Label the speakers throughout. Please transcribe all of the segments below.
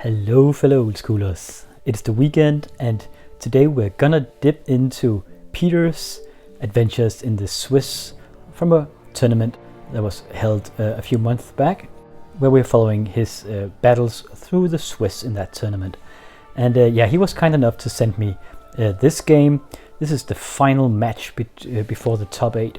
Speaker 1: Hello fellow old schoolers, it's the weekend and today we're gonna dip into Peter's adventures in the Swiss from a tournament that was held a few months back, where we're following his battles through the Swiss in that tournament. And he was kind enough to send me this game. This is the final match before the top 8.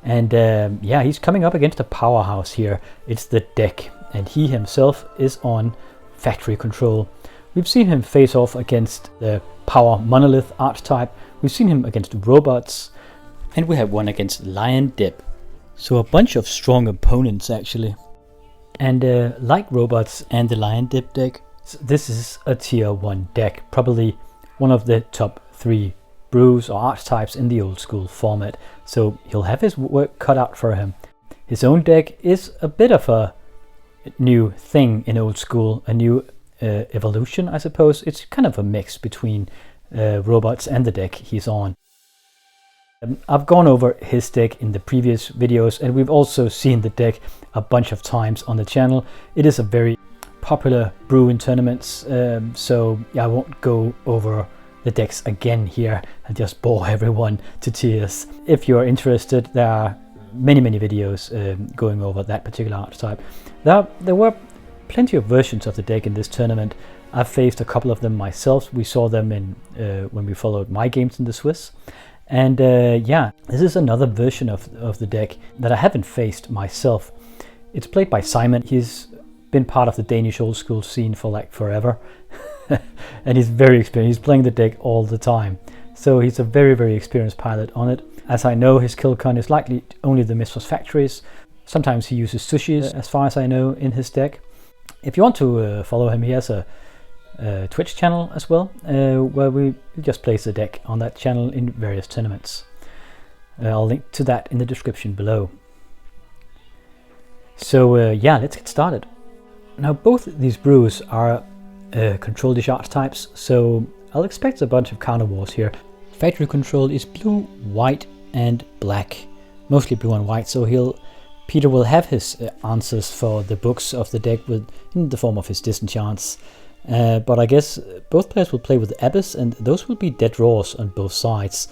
Speaker 1: And he's coming up against a powerhouse here. It's the deck, and he himself is on factory control. We've seen him face off against the power monolith archetype. We've seen him against robots, and we have one against lion dip. So a bunch of strong opponents actually. And like robots and the lion dip deck, this is a tier 1 deck, probably one of the top 3 brews or archetypes in the old school format. So he'll have his work cut out for him. His own deck is a bit of a new thing in old school, a new evolution, I suppose. It's kind of a mix between robots and the deck he's on. I've gone over his deck in the previous videos, and we've also seen the deck a bunch of times on the channel. It is a very popular brew in tournaments, so I won't go over the decks again here and just bore everyone to tears. If you're interested, there are many videos going over that particular archetype. There were plenty of versions of the deck in this tournament. I've faced a couple of them myself. We saw them in when we followed my games in the Swiss. And this is another version of the deck that I haven't faced myself. It's played by Simon. He's been part of the Danish old school scene for like forever. And he's very experienced. He's playing the deck all the time. So he's a very experienced pilot on it. As I know, his kill con is likely only the Mistress factories. Sometimes he uses sushis, as far as I know, in his deck. If you want to follow him, he has a Twitch channel as well, where we just place the deck on that channel in various tournaments. I'll link to that in the description below. So let's get started. Now both these brews are control dish archetypes, so I'll expect a bunch of counter wars here. Factory control is blue, white and black, mostly blue and white, so Peter will have his answers for the books of the deck in the form of his disenchants. But I guess both players will play with Abyss, and those will be dead draws on both sides,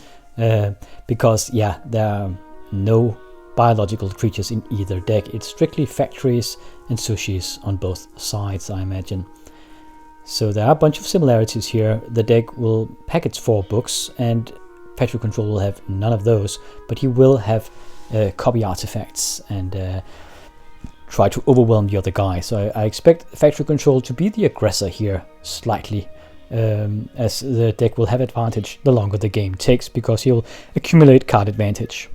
Speaker 1: because there are no biological creatures in either deck. It's strictly factories and sushis on both sides, I imagine. So there are a bunch of similarities here. The deck will pack its 4 books, and factory control will have none of those, but he will have copy artifacts and try to overwhelm the other guy. So I expect factory control to be the aggressor here slightly, as the deck will have advantage the longer the game takes, because he'll accumulate card advantage.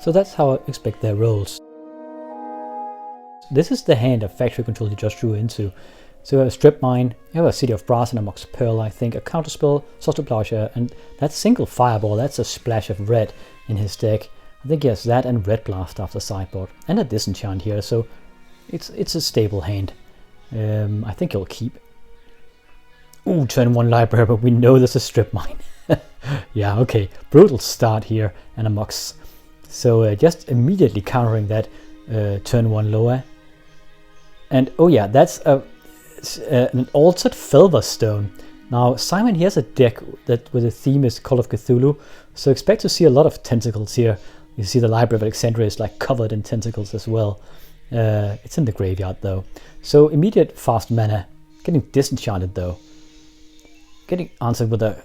Speaker 1: So that's how I expect their rolls. This is the hand of factory control he just drew into. So we have a strip mine, you have a City of Brass and a Mox Pearl, I think, a counterspell, Source of Plowshare, and that single fireball, that's a splash of red in his deck. I think he has that and Red Blast after sideboard, and a disenchant here, so it's a stable hand. I think he'll keep. Ooh, turn 1 library, but we know there's a strip mine. Yeah, okay, brutal start here and a Mox. So just immediately countering that turn 1 lower. And oh yeah, that's an altered Felverstone. Now Simon, he has a deck that where the theme is Call of Cthulhu, so expect to see a lot of tentacles here. You see the Library of Alexandria is like covered in tentacles as well. It's in the graveyard though. So immediate fast mana, getting disenchanted though. Getting answered with an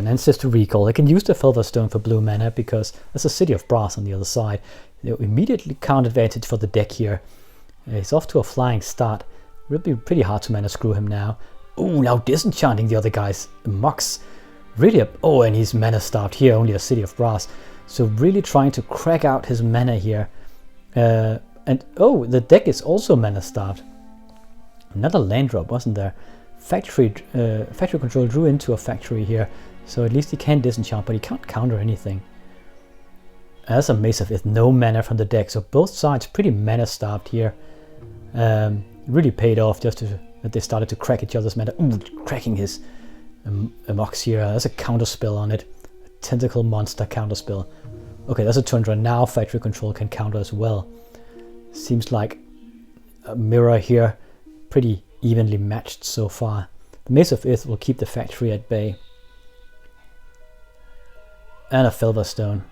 Speaker 1: Ancestor Recall. I can use the Felverstone for blue mana because there's a City of Brass on the other side. Immediately count advantage for the deck here. He's off to a flying start. It will be pretty hard to mana screw him now. Oh, now disenchanting the other guys. Mox. Really and he's mana starved here, only a City of Brass. So really trying to crack out his mana here. The deck is also mana starved. Another land drop, wasn't there? Factory control drew into a factory here. So at least he can disenchant, but he can't counter anything. That's a Mace of Ith, no mana from the deck. So both sides pretty mana starved here. Really paid off just that they started to crack each other's mana. Ooh, cracking his Mox here. There's a counterspell on it. A tentacle monster counterspell. Okay, that's a Tundra. Now factory control can counter as well. Seems like a mirror here. Pretty evenly matched so far. The Mace of Ith will keep the factory at bay. And a Silverstone.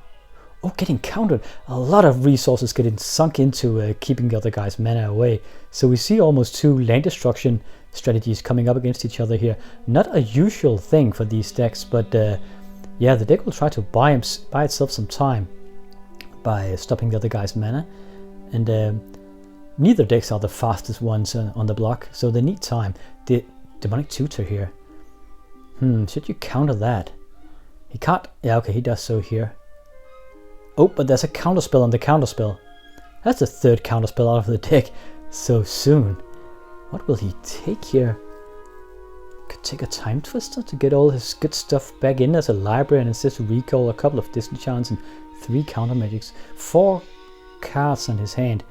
Speaker 1: Oh, getting countered. A lot of resources getting sunk into keeping the other guy's mana away. So we see almost two land destruction strategies coming up against each other here. Not a usual thing for these decks, but yeah, the deck will try to buy itself some time by stopping the other guy's mana. And neither decks are the fastest ones on the block, so they need time. The Demonic Tutor here. Should you counter that? He can't. Yeah, okay, he does so here. Oh, but there's a counterspell on the counterspell. That's the third counterspell out of the deck so soon. What will he take here? Could take a Time Twister to get all his good stuff back in as a library and instead to recall a couple of disenchants and 3 counter magics. 4 cards on his hand.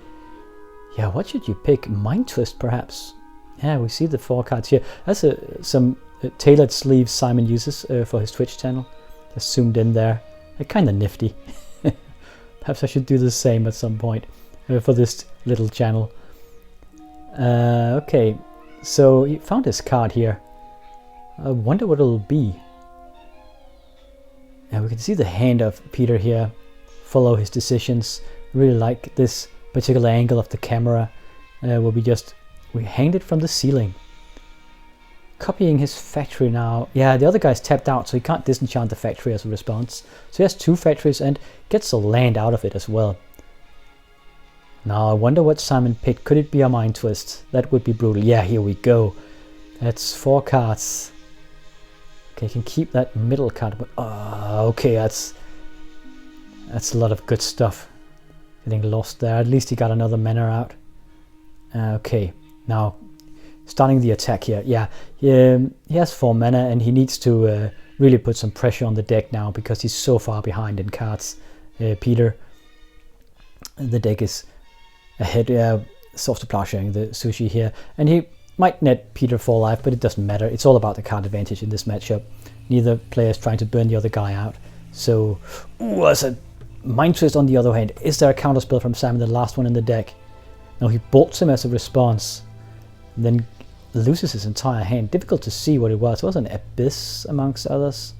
Speaker 1: Yeah, what should you pick? Mind Twist, perhaps? Yeah, we see the 4 cards here. That's some tailored sleeves Simon uses for his Twitch channel. Just zoomed in there. They're kind of nifty. Perhaps I should do the same at some point for this little channel. Okay, so he found his card here. I wonder what it'll be. And we can see the hand of Peter here. Follow his decisions. Really like this particular angle of the camera where we hanged it from the ceiling. Copying his factory now. Yeah, the other guy's tapped out, so he can't disenchant the factory as a response. So he has 2 factories and gets a land out of it as well. Now I wonder what Simon picked. Could it be a Mind Twist? That would be brutal. Yeah, here we go. That's 4 cards. Okay, can keep that middle card, but okay, that's a lot of good stuff. Getting lost there. At least he got another mana out. Okay, now starting the attack here. Yeah, he has 4 mana and he needs to really put some pressure on the deck now because he's so far behind in cards. Peter, the deck is ahead. Soft to Plowsharing the Sushi here, and he might net Peter 4 life, but it doesn't matter. It's all about the card advantage in this matchup. Neither player is trying to burn the other guy out. So, that's a Mind Twist on the other hand. Is there a counterspell from Simon, the last one in the deck? No, he bolts him as a response, and then loses his entire hand. Difficult to see what it was. It was an Abyss amongst others.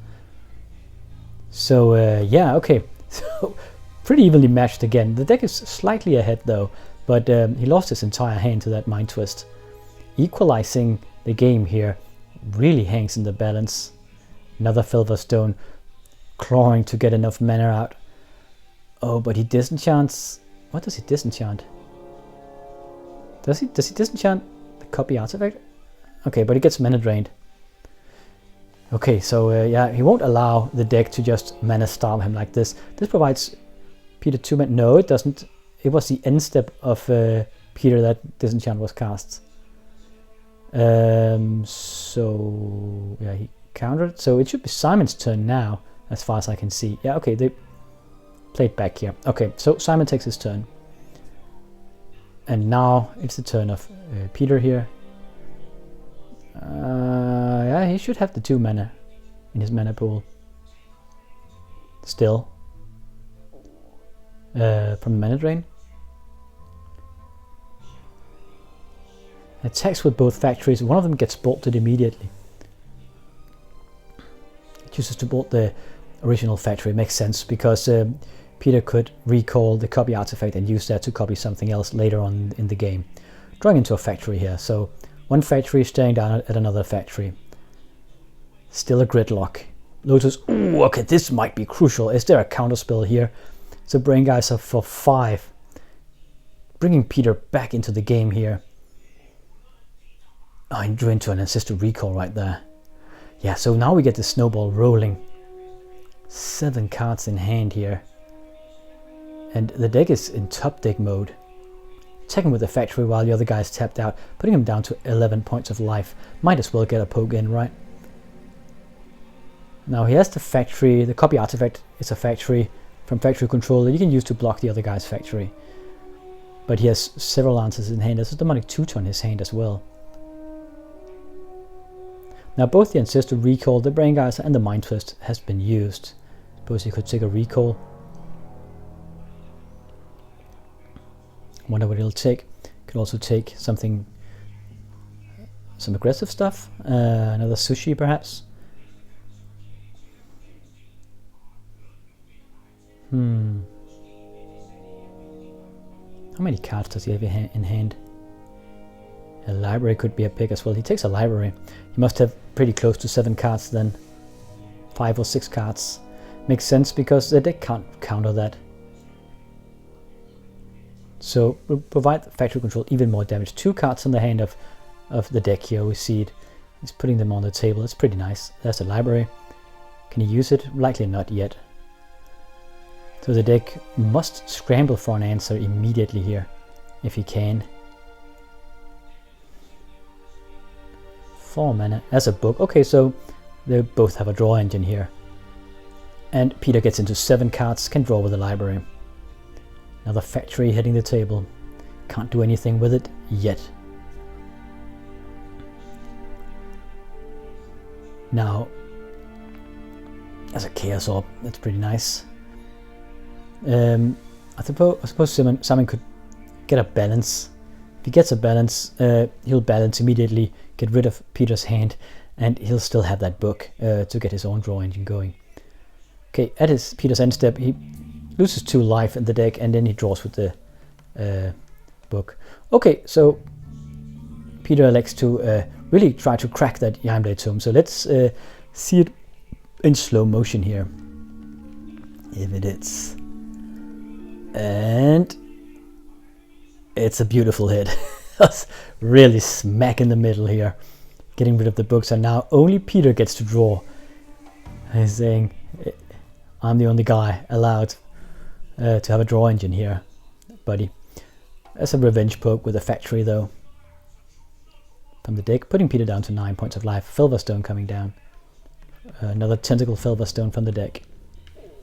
Speaker 1: So yeah, okay. So pretty evenly matched again. The deck is slightly ahead though, but he lost his entire hand to that Mind Twist. Equalizing the game here really hangs in the balance. Another Silverstone, clawing to get enough mana out. Oh, but he disenchants. What does he disenchant? Does he disenchant the copy artifact? Okay, but he gets mana drained. Okay, so yeah, he won't allow the deck to just mana starve him like this. This provides Peter 2 mana. No, it doesn't. It was the end step of Peter that disenchant was cast. So yeah, he countered. So it should be Simon's turn now, as far as I can see. Yeah, okay, they played back here. Okay, so Simon takes his turn. And now it's the turn of Peter here. Yeah, he should have the 2 mana in his mana pool. Still. From mana drain. Attacks with both factories. One of them gets bolted immediately. Chooses to bolt the original factory. Makes sense because Peter could recall the copy artifact and use that to copy something else later on in the game. Drawing into a factory here. So one factory staring down at another factory. Still a gridlock. Lotus. Ooh, okay, this might be crucial. Is there a counterspell here? So Brain Geyser for 5. Bringing Peter back into the game here. Oh, I drew into an Ancestor Recall right there. Yeah, so now we get the snowball rolling. 7 cards in hand here. And the deck is in top deck mode. Attacking with the factory while the other guy's tapped out, putting him down to 11 points of life. Might as well get a poke in, right? Now he has the factory. The copy artifact is a factory from factory control that you can use to block the other guy's factory. But he has several answers in hand. There's a Demonic Tutor in his hand as well. Now both the Ancestor Recall, the Brain Geyser and the Mind Twist has been used. Suppose he could take a recall. Wonder what it'll take. Could also take something some aggressive stuff. Another sushi perhaps. How many cards does he have in hand? A library could be a pick as well. He takes a library. He must have pretty close to 7 cards then. 5 or 6 cards. Makes sense because the deck can't counter that. So we'll provide factory control even more damage. 2 cards on the hand of the deck here. We see it. He's putting them on the table. It's pretty nice. There's a library. Can he use it? Likely not yet. So the deck must scramble for an answer immediately here, if he can. 4 mana as a book. Okay, so they both have a draw engine here. And Peter gets into 7 cards, can draw with the library. Another factory hitting the table. Can't do anything with it yet. Now, as a Chaos Orb, that's pretty nice. I suppose Simon could get a balance. If he gets a balance, he'll balance immediately, get rid of Peter's hand, and he'll still have that book to get his own draw engine going. Okay, at Peter's end step, he loses 2 life in the deck, and then he draws with the book. Okay, so Peter elects to really try to crack that Yheimdall Tome. So let's see it in slow motion here. If it is. And it's a beautiful hit. That's really smack in the middle here. Getting rid of the books, and now only Peter gets to draw. He's saying, I'm the only guy allowed to have a draw engine here, buddy. That's a revenge poke with a factory though. From the deck, putting Peter down to 9 points of life. Filverstone coming down. Another tentacle Filverstone from the deck.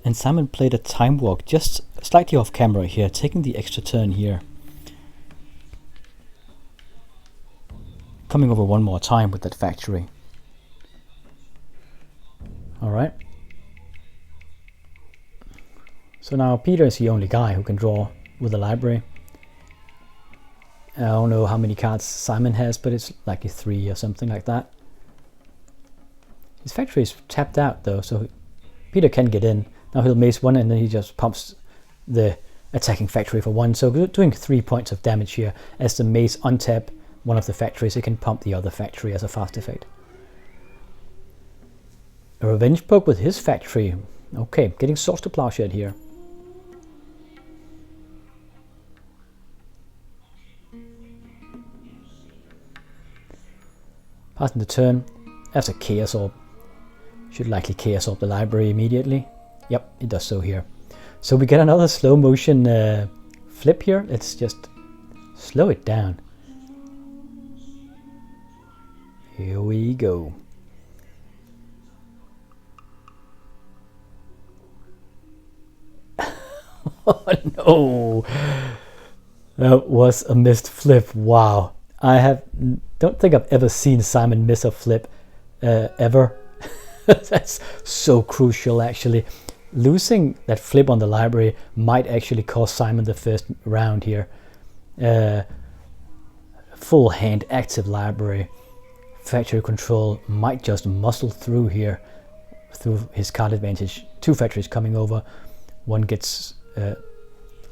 Speaker 1: And Simon played a Time Walk just slightly off camera here, taking the extra turn here. Coming over one more time with that factory. Alright. So now Peter is the only guy who can draw with a library. I don't know how many cards Simon has, but it's likely 3 or something like that. His factory is tapped out though, so Peter can get in. Now he'll mace 1 and then he just pumps the attacking factory for 1. So we're doing 3 points of damage here. As the mace untap one of the factories, it can pump the other factory as a fast effect. A revenge poke with his factory. Okay, getting Swords to Plowshare here. Passing the turn. That's a Chaos Orb. Should likely Chaos Orb the library immediately. Yep, it does so here. So we get another slow motion flip here. Let's just slow it down. Here we go. Oh no! That was a missed flip. Wow. Don't think I've ever seen Simon miss a flip ever. That's so crucial actually. Losing that flip on the library might actually cost Simon the first round here. Full hand active library. Factory control might just muscle through here through his card advantage. 2 factories coming over. One gets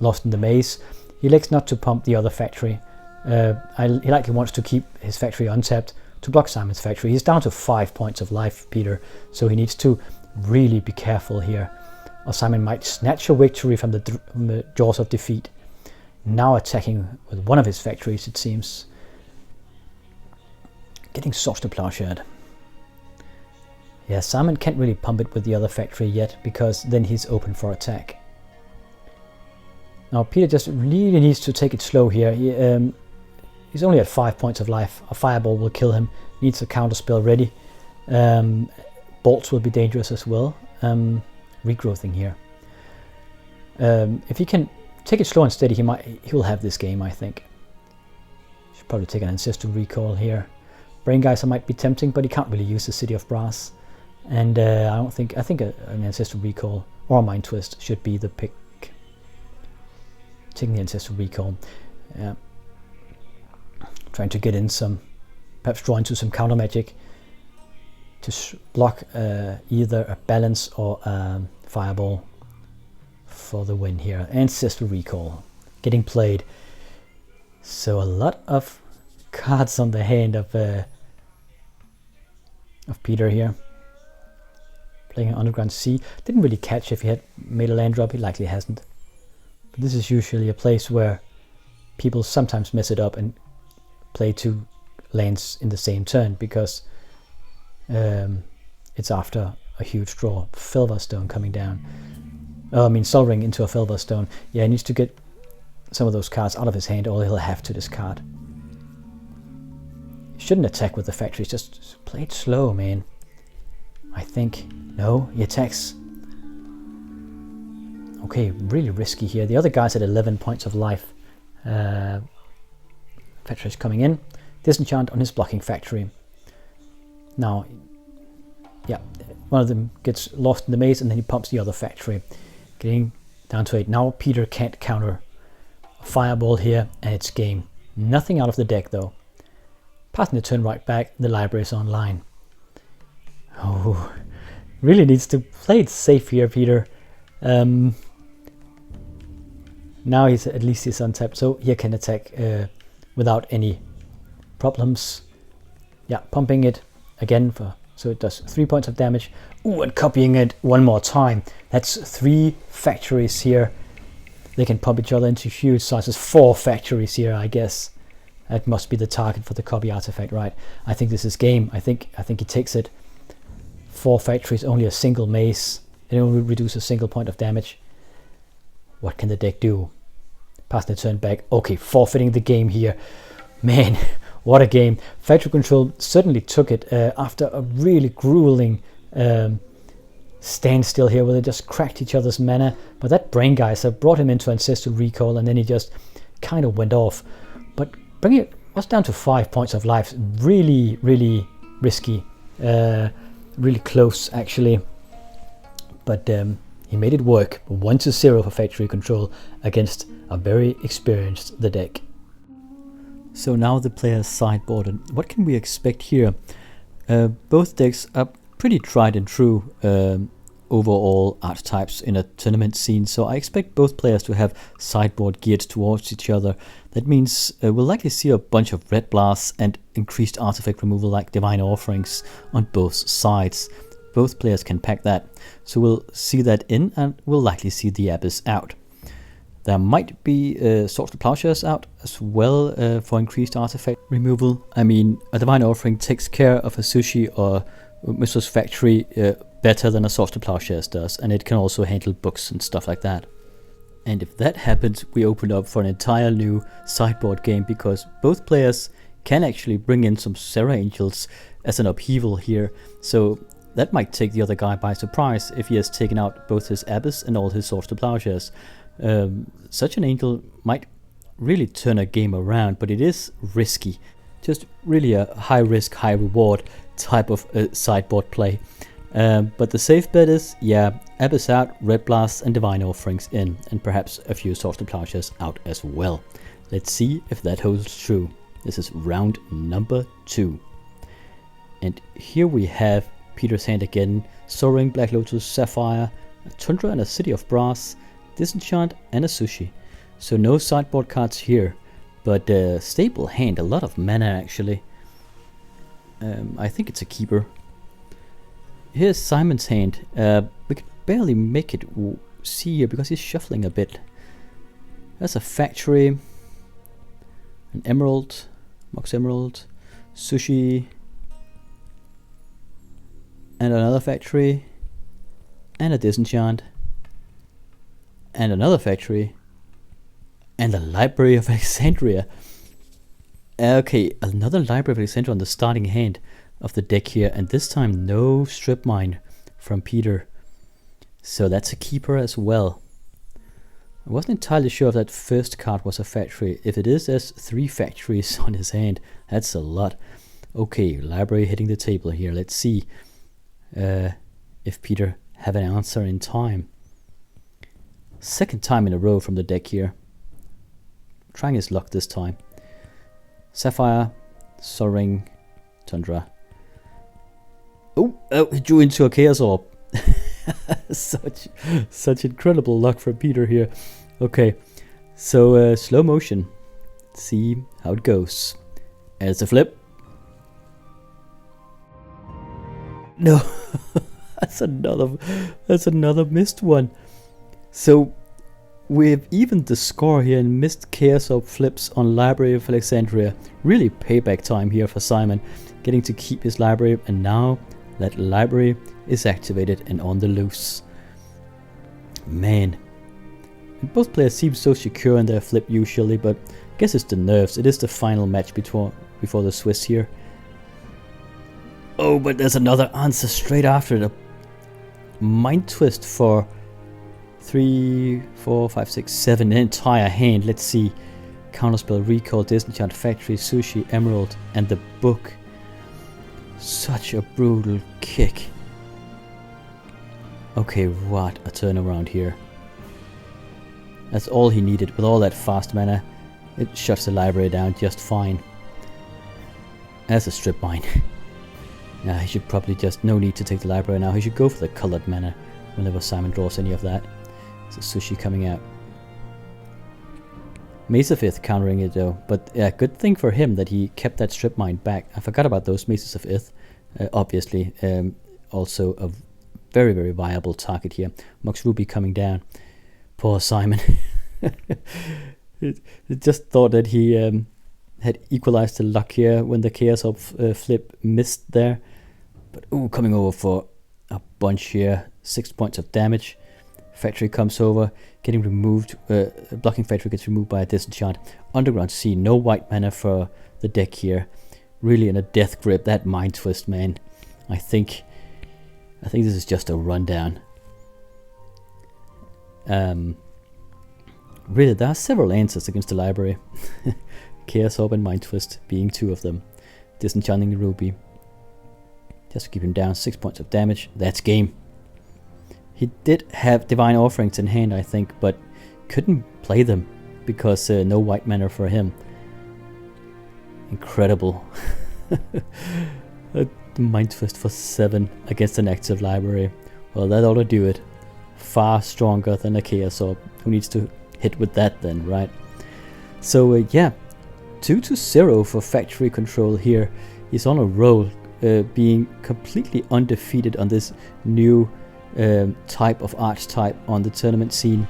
Speaker 1: lost in the maze. He elects not to pump the other factory. He likely wants to keep his factory untapped to block Simon's factory. He's down to 5 points of life, Peter, so he needs to really be careful here, or Simon might snatch a victory from the jaws of defeat. Now attacking with one of his factories, it seems. Getting Swords to Plowshare. Yeah, Simon can't really pump it with the other factory yet, because then he's open for attack. Now Peter just really needs to take it slow here. He's only at 5 points of life. A fireball will kill him. Needs a counter spell ready. Bolts will be dangerous as well. Regrowthing here. If he can take it slow and steady, he will have this game, I think. Should probably take an Ancestral Recall here. Brain Geyser might be tempting, but he can't really use the City of Brass. And I think an Ancestral Recall or a Mind Twist should be the pick. Taking the Ancestral Recall. Trying to get in some perhaps draw into some counter magic to block either a balance or a fireball for the win here. Ancestral Recall getting played. So a lot of cards on the hand of Peter here. Playing an Underground Sea. Didn't really catch if he had made a land drop. He likely hasn't. But this is usually a place where people sometimes mess it up and play 2 lands in the same turn, because it's after a huge draw. Felverstone coming down. Oh, I mean Sol Ring into a Felverstone. Yeah, he needs to get some of those cards out of his hand, or he'll have to discard. He shouldn't attack with the factories, just play it slow, man. I think. No, he attacks. Okay, really risky here. The other guy's at 11 points of life. Factory's coming in. Disenchant on his blocking factory. Now, yeah, one of them gets lost in the maze and then he pumps the other factory. Getting down to 8. Now Peter can't counter a fireball here and it's game. Nothing out of the deck though. Passing the turn right back, the library is online. Oh, really needs to play it safe here, Peter. Now he's at least untapped, so he can attack without any problems. Yeah, pumping it again so it does 3 points of damage. Ooh, and copying it one more time. That's 3 factories here. They can pump each other into huge sizes. 4 factories here, I guess. That must be the target for the copy artifact, right? I think this is game. I think he takes it. 4 factories, only a single mace. It only reduces a single point of damage. What can the deck do? Passing the turn back. Okay, forfeiting the game here. Man, what a game. Factory Control certainly took it after a really grueling standstill here where they just cracked each other's mana. But that Brain Geyser brought him into Ancestral Recall and then he just kind of went off. But bringing it was down to 5 points of life. Really, really risky. Really close, actually. But he made it work. 1-0 for Factory Control against a very experienced the deck. So now the players sideboard, and what can we expect here? Both decks are pretty tried and true overall archetypes in a tournament scene, so I expect both players to have sideboard geared towards each other. That means we'll likely see a bunch of red blasts and increased artifact removal like Divine Offerings on both sides. Both players can pack that, so we'll see that in and we'll likely see the Abyss out. There might be Swords to Plowshares out as well for increased artifact removal. I mean, a Divine Offering takes care of a Sushi or Mistress Factory better than a Swords to Plowshares does, and it can also handle books and stuff like that. And if that happens, we open up for an entire new sideboard game, because both players can actually bring in some Serra Angels as an upheaval here. So that might take the other guy by surprise if he has taken out both his Abyss and all his Swords to Plowshares. Such an angel might really turn a game around, but it is risky. Just really a high risk, high reward type of sideboard play. But the safe bet is, yeah, Abyss out, Red Blasts and Divine Offerings in, and perhaps a few Swords to Plowshares out as well. Let's see if that holds true. This is round number 2. And here we have Peter's hand again. Soaring, Black Lotus, Sapphire, a Tundra and a City of Brass, Disenchant and a Sushi. So no sideboard cards here, but stable hand, a lot of mana actually. I think it's a keeper. Here's Simon's hand. We could barely make it see here because he's shuffling a bit. There's a Factory, an Emerald, Mox Emerald, Sushi, and another Factory, and a Disenchant, and another Factory, and a Library of Alexandria. Okay, another Library of Alexandria on the starting hand of the deck here, and this time no Strip Mine from Peter. So that's a keeper as well. I wasn't entirely sure if that first card was a Factory. If it is, there's 3 Factories on his hand. That's a lot. Okay, Library hitting the table here. Let's see if Peter have an answer in time. Second time in a row from the deck here. Trying his luck this time. Sapphire, Soaring, Tundra. Oh, he drew into a Chaos Orb. Such incredible luck for Peter here. Okay, so slow motion. See how it goes. As a flip. No, that's another missed one. So we've evened the score here and missed Chaos Orb flips on Library of Alexandria. Really payback time here for Simon, getting to keep his library, and now that library is activated and on the loose. Man, and both players seem so secure in their flip usually, but I guess it's the nerves. It is the final match before the Swiss here. Oh, but there's another answer straight after it. A mind twist for 3, 4, 5, 6, 7, an entire hand. Let's see. Counterspell, Recall, Disenchant, Factory, Sushi, Emerald, and the book. Such a brutal kick. Okay, what a turnaround here. That's all he needed. With all that fast mana, it shuts the library down just fine. That's a strip mine. Nah, he should probably just, no need to take the library now. He should go for the colored mana whenever Simon draws any of that. It's a Sushi coming out. Mace of Ith countering it though, but yeah, good thing for him that he kept that strip mine back. I forgot about those Maces of Ith. Obviously, also a very, very viable target here. Mox Ruby coming down. Poor Simon. it just thought that he had equalized the luck here when the Chaos Orb flip missed there. But ooh, coming over for a bunch here. 6 points of damage. Factory comes over, getting removed. Blocking Factory gets removed by a Disenchant. Underground Sea, no white mana for the deck here. Really in a death grip. That Mind Twist, man. I think this is just a rundown. Really, there are several answers against the library. Chaos Orb and Mind Twist being two of them. Disenchanting the Ruby. Just to keep him down. 6 points of damage. That's game. He did have Divine Offerings in hand, I think, but couldn't play them because no white mana for him. Incredible. A Mind Twist for 7 against an active library. Well, that ought to do it. Far stronger than a Chaos Orb. Who needs to hit with that then, right? So yeah, 2-0 for Factory Control here. He's on a roll, being completely undefeated on this new type of archetype on the tournament scene.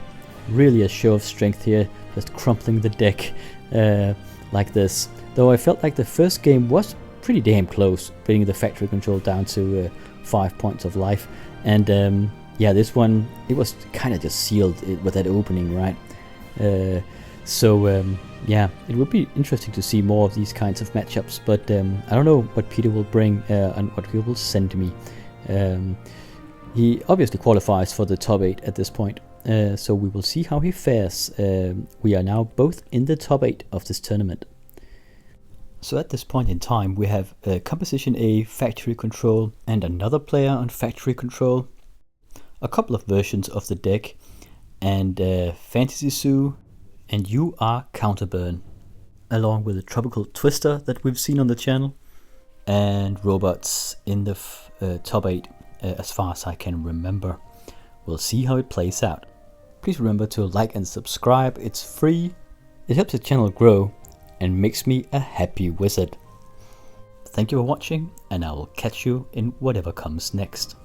Speaker 1: Really a show of strength here, just crumpling the deck like this. Though I felt like the first game was pretty damn close, bringing the Factory Control down to 5 points of life. And yeah, this one, it was kind of just sealed with that opening, right? Yeah, it would be interesting to see more of these kinds of matchups, but I don't know what Peter will bring and what he will send me. He obviously qualifies for the top 8 at this point, so we will see how he fares. We are now both in the top 8 of this tournament. So at this point in time, we have Composition A, Factory Control, and another player on Factory Control, a couple of versions of the deck, and Fantasy Zoo, and you are Counterburn, along with a Tropical Twister that we've seen on the channel, and robots in the top 8 as far as I can remember. We'll see how it plays out. Please remember to like and subscribe, it's free, it helps the channel grow, and makes me a happy wizard. Thank you for watching, and I will catch you in whatever comes next.